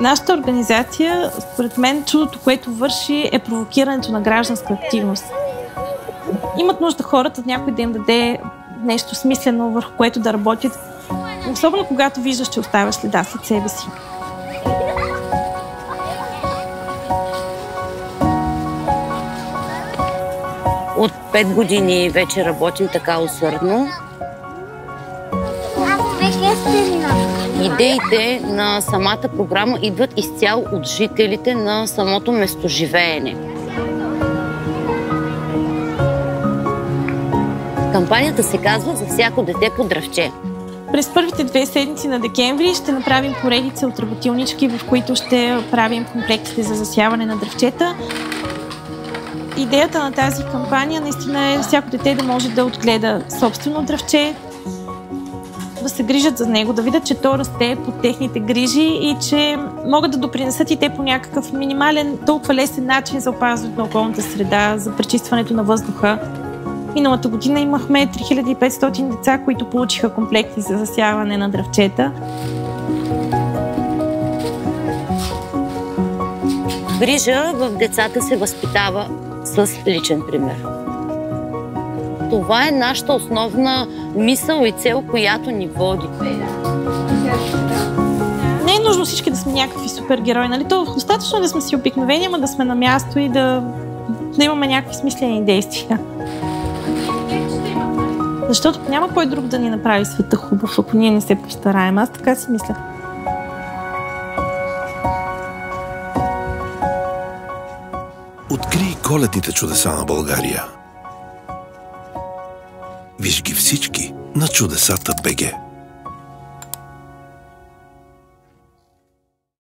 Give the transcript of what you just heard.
Нашата организация, според мен, чудото, което върши, е провокирането на гражданска активност. Имат нужда хората някой да им даде нещо смислено, върху което да работят, особено когато виждаш, че оставаш следа след себе си. От 5 години вече работим така усърдно. Идеите на самата програма идват изцяло от жителите на самото местоживеене. Кампанията се казва "За всяко дете по дръвче". През първите 2 седмици на декември ще направим поредица от работилнички, в които ще правим комплектите за засяване на дръвчета. Идеята на тази кампания наистина е всяко дете да може да отгледа собствено дръвче, да се грижат за него, да видят, че то расте под техните грижи и че могат да допринесат и те по някакъв минимален, толкова лесен начин за опазването на околната среда, за пречистването на въздуха. Миналата година имахме 3500 деца, които получиха комплекти за засяване на дръвчета. Грижа в децата се възпитава с личен пример. Това е нашата основна мисъл и цел, която ни води. Не е нужно всички да сме някакви супергерои, нали? То достатъчно да сме си обикновени, ама да сме на място и да имаме някакви смислени действия. Защото няма кой друг да ни направи света хубав, ако ние не се постараем. Аз така си мисля. Открий коледните чудеса на България. Виж ги всички на Чудесата БГ.